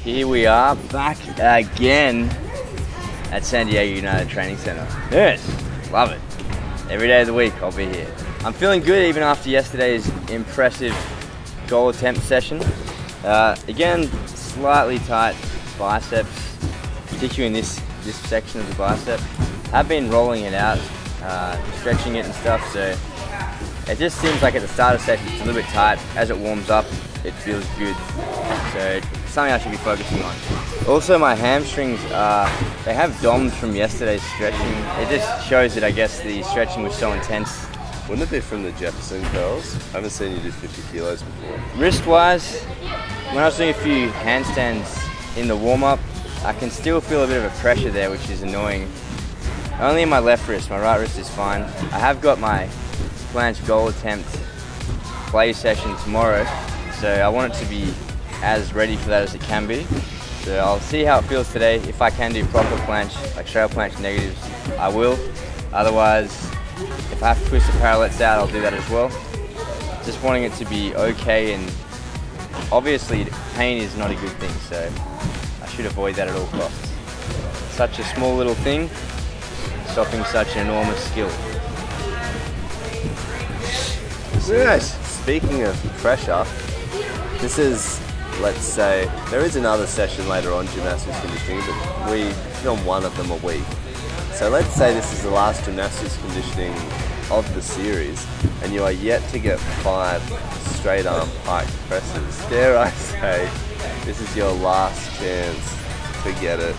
Here we are back again at San Diego United Training Center. Yes, love it. Every day of the week I'll be here. I'm feeling good even after yesterday's impressive goal attempt session. Again, slightly tight biceps, particularly in this section of the bicep. I've been rolling it out, stretching it and stuff, so it just seems like at the start of the session it's a little bit tight. As it warms up, it feels good. So something I should be focusing on. Also, my hamstrings, they have DOMs from yesterday's stretching. It just shows that I guess the stretching was so intense. Wouldn't it be from the Jefferson curls? I haven't seen you do 50 kilos before. Wrist-wise, when I was doing a few handstands in the warm-up, I can still feel a bit of a pressure there, which is annoying. Only in my left wrist, my right wrist is fine. I have got my planche goal attempt play session tomorrow, so I want it to be as ready for that as it can be. So I'll see how it feels today. If I can do proper planche, like straight planche negatives, I will. Otherwise, if I have to twist the parallettes out, I'll do that as well. Just wanting it to be okay, and obviously pain is not a good thing, so I should avoid that at all costs. Such a small little thing, stopping such an enormous skill. Yes. Speaking of pressure, this is, let's say, there is another session later on, gymnastics conditioning, but we film one of them a week. So let's say this is the last gymnastics conditioning of the series, and you are yet to get 5 straight arm pike presses. Dare I say, this is your last chance to get it.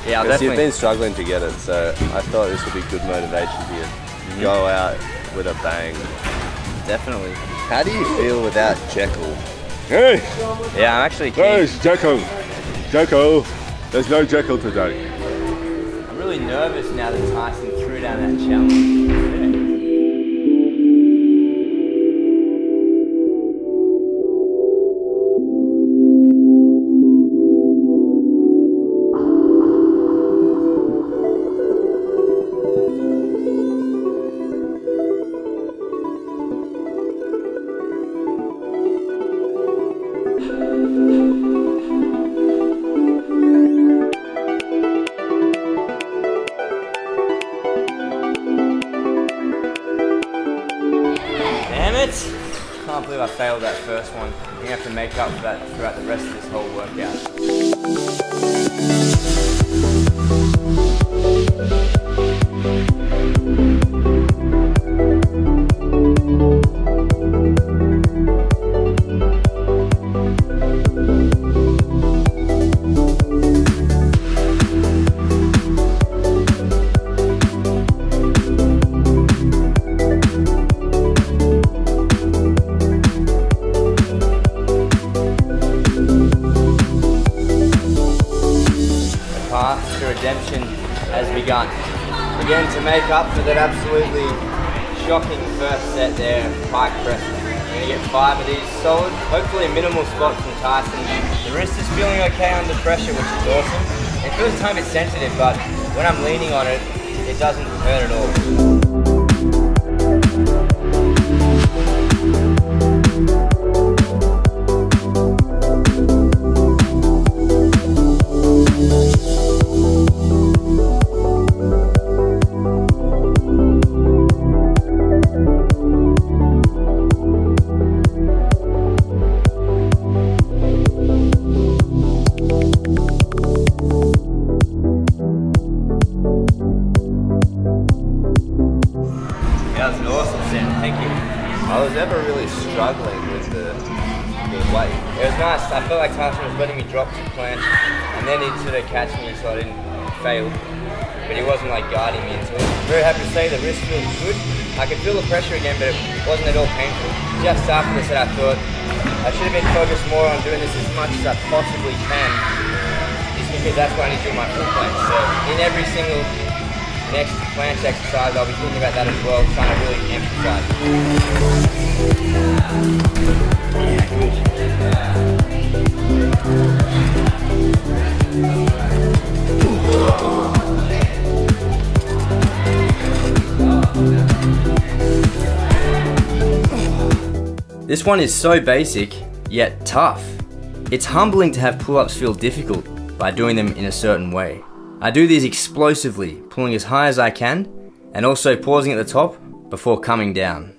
Yeah, because you've been struggling to get it, so I thought this would be good motivation here. Go out with a bang. Definitely. How do you feel without Jekyll? Hey! Yeah, I'm actually keen. Where's Jekyll? Jekyll! There's no Jekyll today. I'm really nervous now that Tyson threw down that challenge. Can't believe I failed that first one. I'm going to have to make up for that throughout the rest of this whole redemption has begun. Again, to make up for that absolutely shocking first set there, pike presses. I'm going to get 5 of these solid, hopefully minimal spots from Tyson. The wrist is feeling okay under pressure, which is awesome. It feels a tiny bit sensitive, but when I'm leaning on it, it doesn't hurt at all. That was an awesome set, thank you. I was never really struggling with the weight. It was nice, I felt like Tyson was letting me drop to planche, and then he'd sort of catch me so I didn't fail. But he wasn't like guiding me into it. Very happy to say the wrist feels good. I could feel the pressure again, but it wasn't at all painful. Just after the set I thought I should have been focused more on doing this as much as I possibly can, just because that's what I need to do my full planche. So in every single next planche exercise, I'll be thinking about that as well, trying to really emphasize. Yeah, good. This one is so basic, yet tough. It's humbling to have pull-ups feel difficult by doing them in a certain way. I do these explosively, pulling as high as I can, and also pausing at the top before coming down.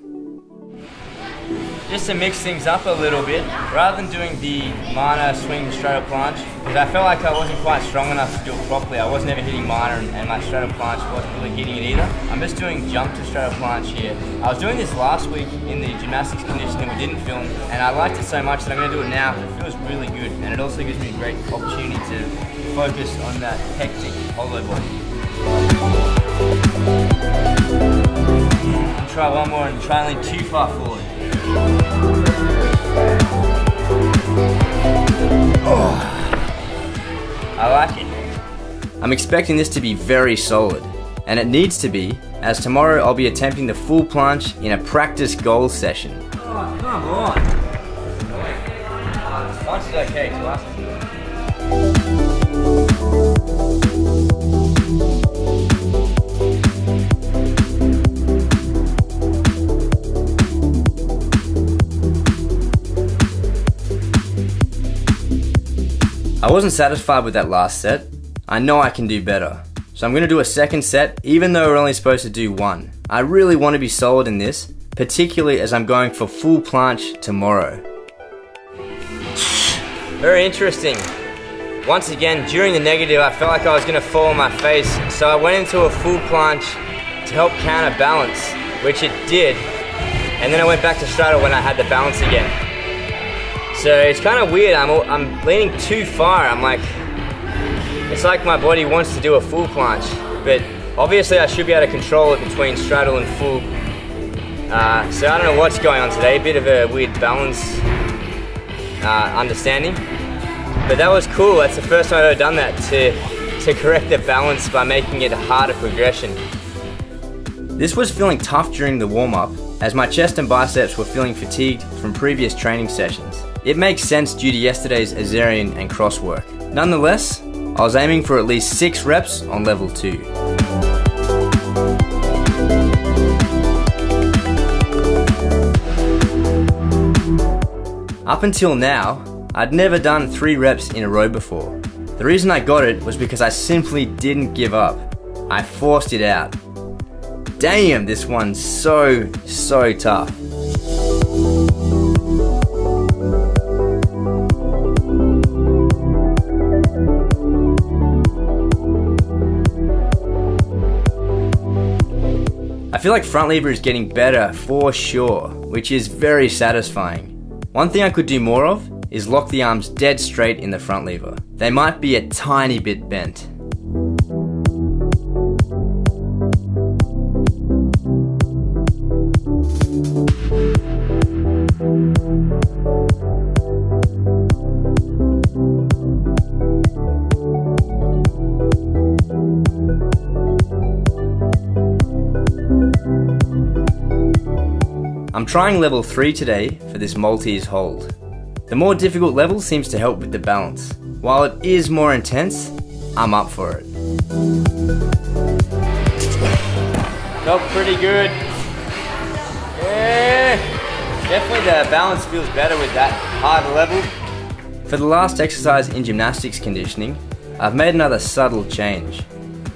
Just to mix things up a little bit, rather than doing the minor swing straddle planche, because I felt like I wasn't quite strong enough to do it properly. I wasn't ever hitting minor, and my straddle planche wasn't really hitting it either. I'm just doing jump to straddle planche here. I was doing this last week in the gymnastics conditioning we didn't film, and I liked it so much that I'm going to do it now. It feels really good, and it also gives me a great opportunity to focus on that hectic hollow body. I'll try one more and try and lean too far forward. I like it. I'm expecting this to be very solid, and it needs to be, as tomorrow I'll be attempting the full planche in a practice goal session. Oh, come on. Planche is okay, so last one. I wasn't satisfied with that last set. I know I can do better. So I'm going to do a second set, even though we're only supposed to do one. I really want to be solid in this, particularly as I'm going for full planche tomorrow. Very interesting. Once again, during the negative, I felt like I was going to fall on my face, so I went into a full planche to help counterbalance, which it did. And then I went back to straddle when I had the balance again. So it's kind of weird, I'm leaning too far. I'm like, it's like my body wants to do a full planche, but obviously I should be able to control it between straddle and full. So I don't know what's going on today, a bit of a weird balance understanding. But that was cool, that's the first time I've ever done that, to correct the balance by making it a harder progression. This was feeling tough during the warm-up, as my chest and biceps were feeling fatigued from previous training sessions. It makes sense due to yesterday's Azarian and cross work. Nonetheless, I was aiming for at least 6 reps on level 2. Up until now, I'd never done 3 reps in a row before. The reason I got it was because I simply didn't give up. I forced it out. Damn, this one's so tough. I feel like front lever is getting better for sure, which is very satisfying. One thing I could do more of is lock the arms dead straight in the front lever. They might be a tiny bit bent. I'm trying level 3 today for this Maltese hold. The more difficult level seems to help with the balance. While it is more intense, I'm up for it. Felt pretty good. Yeah, definitely the balance feels better with that harder level. For the last exercise in gymnastics conditioning, I've made another subtle change.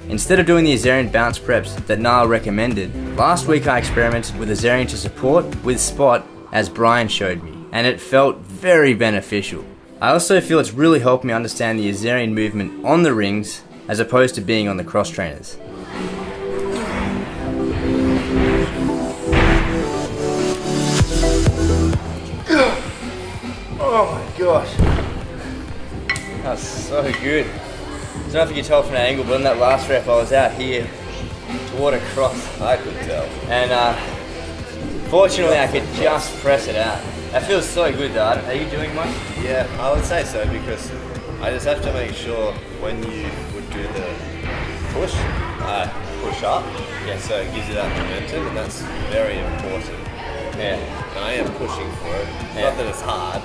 Instead of doing the Azarian bounce preps that Niall recommended, last week I experimented with Azarian to support with spot as Brian showed me, and it felt very beneficial. I also feel it's really helped me understand the Azarian movement on the rings as opposed to being on the cross trainers. Oh my gosh, that's so good. I don't know if you can tell from the angle, but on that last rep I was out here toward a cross. I could tell. And fortunately I could just press it out. That feels so good though. Are you doing much? Yeah, I would say so, because I just have to make sure when you would do the push up, yeah, so it gives you that momentum, and that's very important. Yeah. And I am pushing for it. Yeah. Not that it's hard,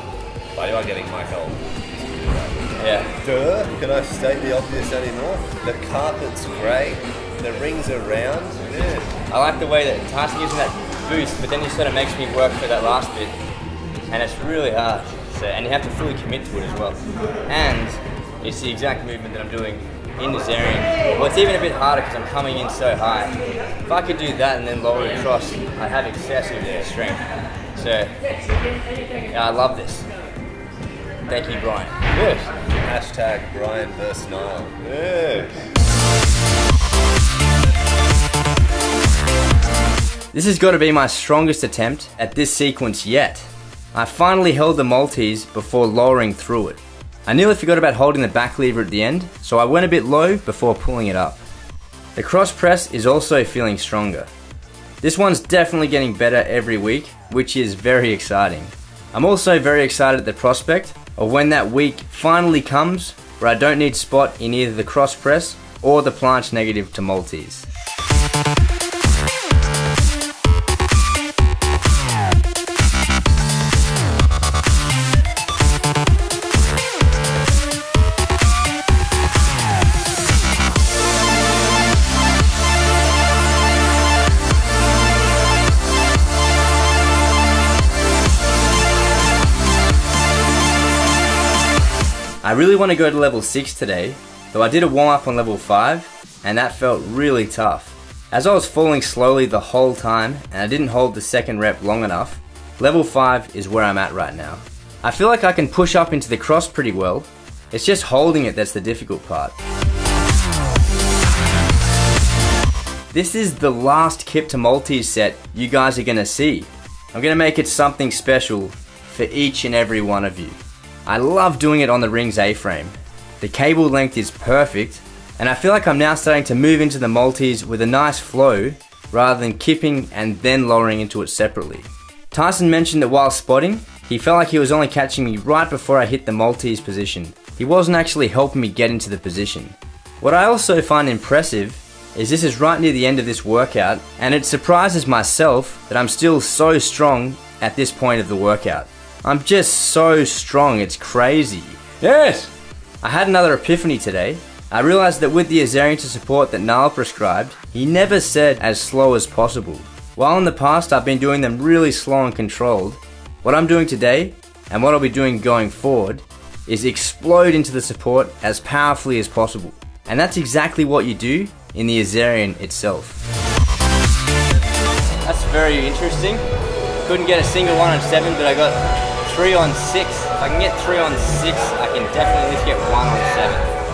but you are getting my help. Yeah. Duh, can I state the obvious anymore? The carpet's great, the rings are round. Yeah. I like the way that Tyson gives me that boost, but then he sort of makes me work for that last bit, and it's really hard. So, and you have to fully commit to it as well. And it's the exact movement that I'm doing in Azarian. Well, it's even a bit harder because I'm coming in so high. If I could do that and then lower across, I have excessive strength. So, yeah, I love this. Thank you, Brian. Good. Hashtag Brian vs. Niall. Yes. This has got to be my strongest attempt at this sequence yet. I finally held the multis before lowering through it. I nearly forgot about holding the back lever at the end, so I went a bit low before pulling it up. The cross press is also feeling stronger. This one's definitely getting better every week, which is very exciting. I'm also very excited at the prospect of when that week finally comes where I don't need spot in either the cross press or the planche negative to multis. I really want to go to level 6 today, though I did a warm up on level 5 and that felt really tough. As I was falling slowly the whole time and I didn't hold the second rep long enough, level 5 is where I'm at right now. I feel like I can push up into the cross pretty well, it's just holding it that's the difficult part. This is the last kip to multis set you guys are going to see. I'm going to make it something special for each and every one of you. I love doing it on the ring's A-frame. The cable length is perfect, and I feel like I'm now starting to move into the multis with a nice flow rather than kipping and then lowering into it separately. Tyson mentioned that while spotting, he felt like he was only catching me right before I hit the multis position. He wasn't actually helping me get into the position. What I also find impressive is this is right near the end of this workout, and it surprises myself that I'm still so strong at this point of the workout. I'm just so strong, it's crazy. Yes! I had another epiphany today. I realized that with the Azarian to support that Niall prescribed, he never said as slow as possible. While in the past I've been doing them really slow and controlled, what I'm doing today, and what I'll be doing going forward, is explode into the support as powerfully as possible. And that's exactly what you do in the Azarian itself. That's very interesting. Couldn't get a single 1 on 7, but I got 3 on 6. If I can get 3 on 6, I can definitely at least get 1 on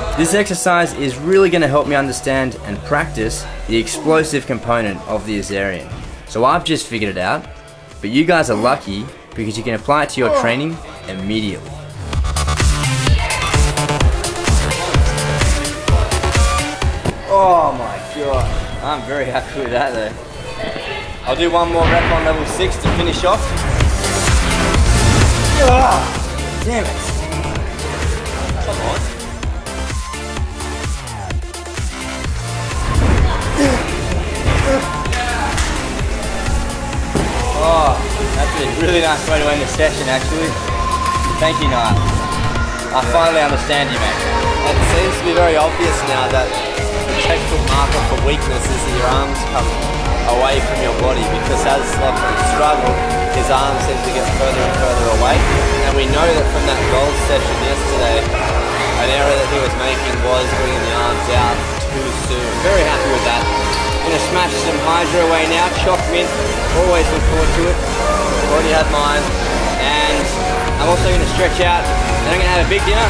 7. This exercise is really going to help me understand and practice the explosive component of the Azarian. So I've just figured it out, but you guys are lucky because you can apply it to your training immediately. Oh my god, I'm very happy with that though. I'll do one more rep on level 6 to finish off. Oh, damn it. Come on. Oh, that's a really nice way to end the session actually. Thank you, Niall. I finally understand you, mate. It seems to be very obvious now that the textbook marker for weakness is that your arms come away from your body, because as Lachlan struggled, his arms seem to get further and further away. And we know that from that gold session yesterday, an error that he was making was bringing the arms out too soon. Very happy with that. Gonna smash some hydro away now, choc mint, always look forward to it. Already had mine. And I'm also gonna stretch out, then I'm gonna have a big dinner,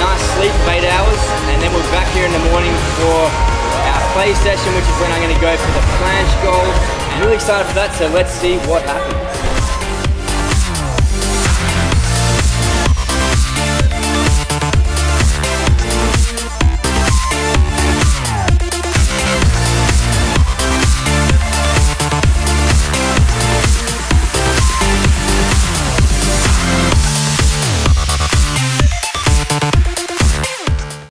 nice sleep of 8 hours, and then we'll be back here in the morning for our play session, which is when I'm going to go for the planche goal. I'm really excited for that, so let's see what happens.